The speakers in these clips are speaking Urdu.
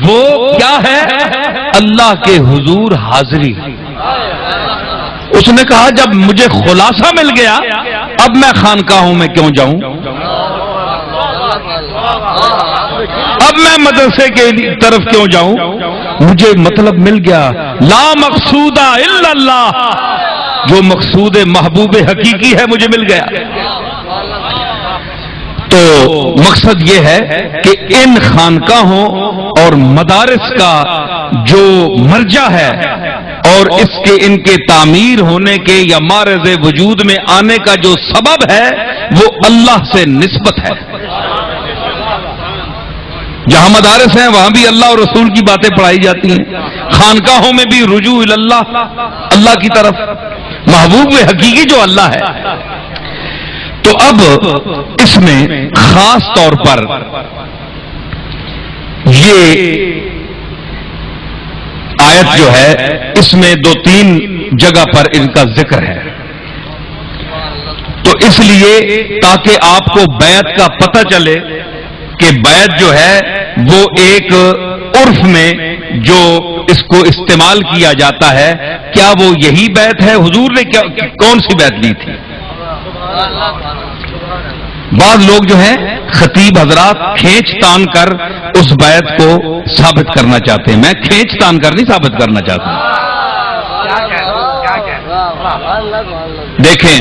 وہ کیا ہے؟ اللہ کے حضور حاضری۔ اس نے کہا جب مجھے خلاصہ مل گیا اب میں خانقاہوں میں کیوں جاؤں، اب میں مدرسے کے طرف کیوں جاؤں، مجھے مطلب مل گیا۔ لا مقصود الا اللہ، جو مقصود محبوب حقیقی ہے مجھے مل گیا۔ تو مقصد یہ ہے کہ ان خانقاہوں اور مدارس کا جو مرجع ہے اور ان کے تعمیر ہونے کے یا معرض وجود میں آنے کا جو سبب ہے وہ اللہ سے نسبت ہے۔ جہاں مدارس ہیں وہاں بھی اللہ اور رسول کی باتیں پڑھائی جاتی ہیں، خانقاہوں میں بھی رجوع اللہ، اللہ کی طرف، محبوب حقیقی جو اللہ ہے۔ تو اب اس میں خاص طور پر یہ آیت جو ہے اس میں 2-3 جگہ پر ان کا ذکر ہے، تو اس لیے تاکہ آپ کو بیعت کا پتہ چلے کہ بیعت جو ہے وہ ایک عرف میں جو اس کو استعمال کیا جاتا ہے، کیا وہ یہی بیعت ہے؟ حضور نے کون سی بیعت لی تھی؟ بعض لوگ جو ہیں خطیب حضرات کھینچ تان کر اس بیعت کو ثابت کرنا چاہتے ہیں، میں کھینچ تان کر نہیں ثابت کرنا چاہتا۔ دیکھیں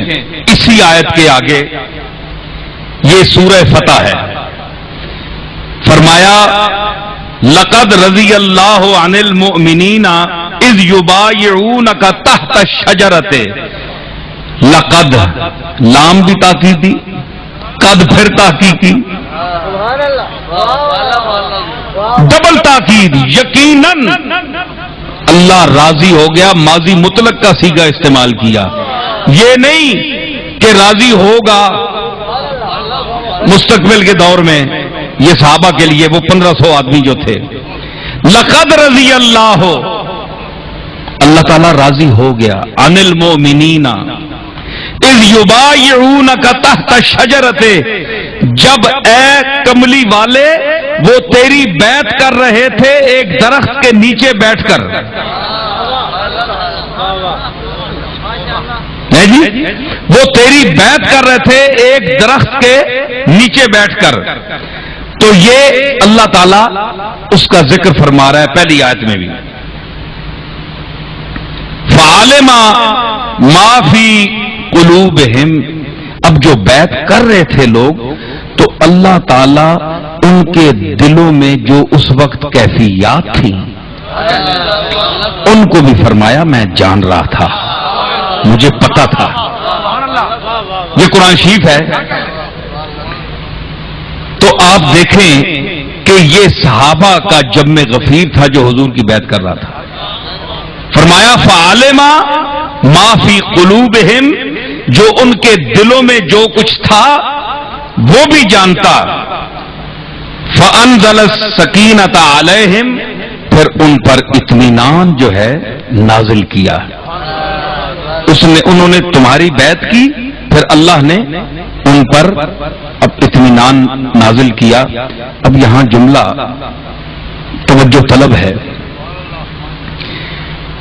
اسی آیت کے آگے یہ سورہ فتح ہے، فرمایا لقد رضی اللہ عن المؤمنین اذ یبایعونک تحت الشجرۃ۔ لقد لام بھی تاکید دی، قد پھر تاکید کی، ڈبل تاکید، یقیناً اللہ راضی ہو گیا، ماضی مطلق کا صیغہ استعمال کیا، یہ نہیں کہ راضی ہوگا مستقبل کے دور میں۔ یہ صحابہ کے لیے وہ 1500 آدمی جو تھے، لقد رضی اللہ، اللہ تعالیٰ راضی ہو گیا، عن المؤمنین اذ یبایعونک تحت الشجرۃ، جب اے کملی والے وہ تیری بیعت کر رہے تھے ایک درخت کے نیچے بیٹھ کر۔ جی وہ تیری بیعت کر رہے تھے ایک درخت کے نیچے بیٹھ کر، تو یہ اللہ تعالیٰ اس کا ذکر فرما رہا ہے پہلی آیت میں بھی، فَعَلِمَ مَا فِي قُلُوبِهِمْ۔ اب جو بیعت کر رہے تھے لوگ تو اللہ تعالیٰ ان کے دلوں میں جو اس وقت کیفیات تھیں ان کو بھی فرمایا میں جان رہا تھا، مجھے پتا تھا۔ یہ قرآن شریف ہے۔ تو آپ دیکھیں کہ یہ صحابہ کا جم غفیر تھا جو حضور کی بیعت کر رہا تھا۔ فرمایا فَعَلِمَ مَا فِي قُلُوبِهِمْ، جو ان کے دلوں میں جو کچھ تھا وہ بھی جانتا۔ فَأَنزَلَ السَّكِينَةَ عَلَيْهِمْ، پھر ان پر اطمینان جو ہے نازل کیا۔ انہوں نے تمہاری بیعت کی، پھر اللہ نے ان پر اب اطمینان نازل کیا۔ اب یہاں جملہ توجہ طلب ہے،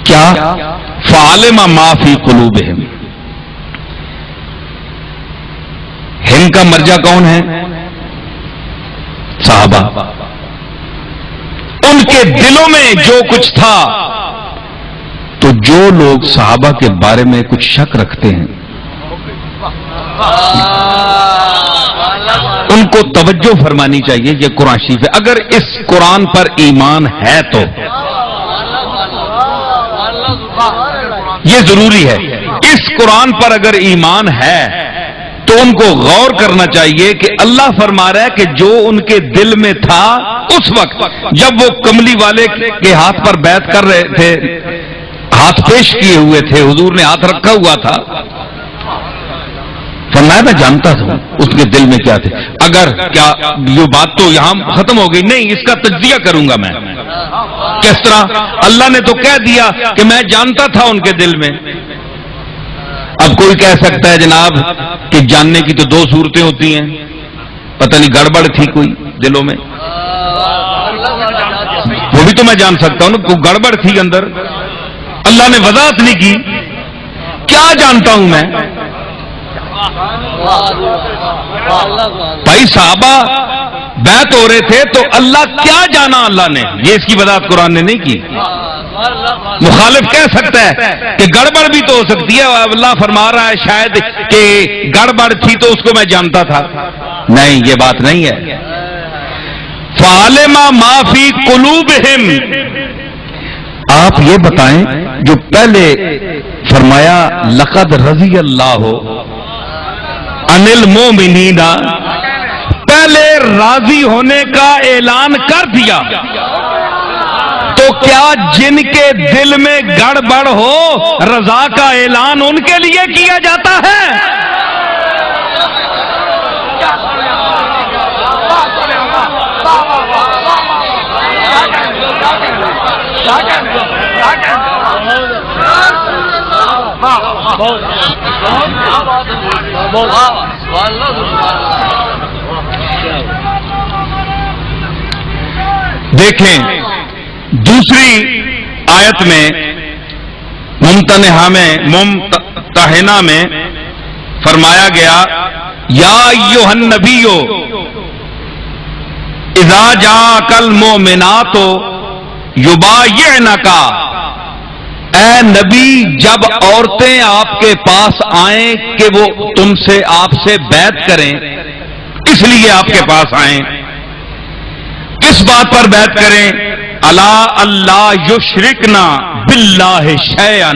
کیا فَعَلِمَ مَا فِي قُلُوبِهِمْ، ہم کا مرجع کون ہے؟ صحابہ۔ ان کے دلوں میں جو کچھ تھا، تو جو لوگ صحابہ کے بارے میں کچھ شک رکھتے ہیں ان کو توجہ فرمانی چاہیے، یہ قرآن شریف ہے۔ اگر اس قرآن پر ایمان ہے تو یہ ضروری ہے، اس قرآن پر اگر ایمان ہے تو ان کو غور کرنا چاہیے کہ اللہ فرما رہا ہے کہ جو ان کے دل میں تھا اس وقت جب وہ کملی والے کے ہاتھ پر بیعت کر رہے تھے، ہاتھ پیش کیے ہوئے تھے، حضور نے ہاتھ رکھا ہوا تھا، فرمایا میں جانتا تھا اس کے دل میں کیا تھے۔ اگر کیا یہ بات تو یہاں ختم ہو گئی؟ نہیں، اس کا تجزیہ کروں گا میں۔ کس طرح؟ اللہ نے تو کہہ دیا کہ میں جانتا تھا ان کے دل میں۔ اب کوئی کہہ سکتا ہے جناب کہ جاننے کی تو 2 صورتیں ہوتی ہیں، پتہ نہیں گڑبڑ تھی کوئی دلوں میں، وہ وہ بھی تو میں جان سکتا ہوں، کوئی گڑبڑ تھی اندر، اللہ نے وضاحت نہیں کی، کیا جانتا ہوں میں؟ بھائی صحابہ بیعت ہو رہے تھے تو اللہ کیا جانا اللہ نے، یہ اس کی وضاحت قرآن نے نہیں کی۔ مخالف کہہ سکتا ہے کہ گڑبڑ بھی تو ہو سکتی ہے، اللہ فرما رہا ہے شاید کہ گڑبڑ تھی تو اس کو میں جانتا تھا، نہیں یہ بات نہیں ہے۔ فَعَلِمَ مَا فِي قُلُوبِهِمْ، آپ یہ بتائیں جو پہلے فرمایا لقد رضی اللہ عن المؤمنین، پہلے راضی ہونے کا اعلان کر دیا، تو کیا جن کے دل میں گڑبڑ ہو رضا کا اعلان ان کے لیے کیا جاتا ہے؟ دیکھیں دوسری آیت میں ممتحنہ میں فرمایا گیا یا ایھا النبی اذا جاءک المؤمنات یبایعنک، اے نبی جب عورتیں آپ کے پاس آئیں کہ وہ تم سے آپ سے بیعت کریں، اس لیے آپ کے پاس آئیں، کس بات پر بیعت کریں؟ الا اللہ یشرکنا باللہ شیئا،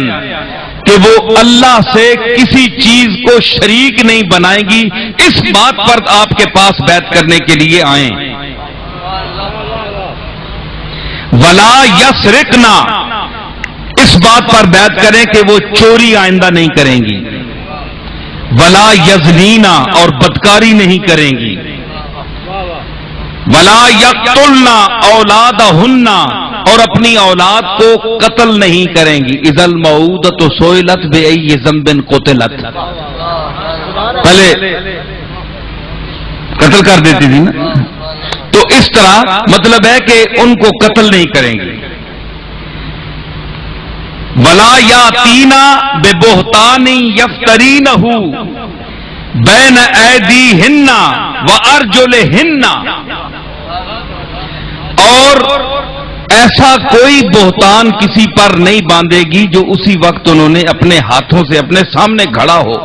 کہ وہ اللہ سے کسی چیز کو شریک نہیں بنائیں گی، اس بات پر آپ کے پاس بیعت کرنے کے لیے آئیں۔ ولا یسرقنا، اس بات پر بیعت کریں کہ وہ چوری آئندہ نہیں کریں گی، ولا یزنینا، اور بدکاری نہیں کریں گی، ولا یقتلنا اولادہن، اور اپنی اولاد کو قتل نہیں کریں گی، اذا الموءودۃ سئلت بأی ذنب قتلت، پہلے قتل کر دیتی تھی نا، تو اس طرح مطلب ہے کہ ان کو قتل نہیں کریں گی۔ ولا یاتینا ببہتان یفترینہ بین ایدیہن وارجلہن، اور ایسا کوئی بہتان کسی پر نہیں باندھے گی جو اسی وقت انہوں نے اپنے ہاتھوں سے اپنے سامنے کھڑا ہو۔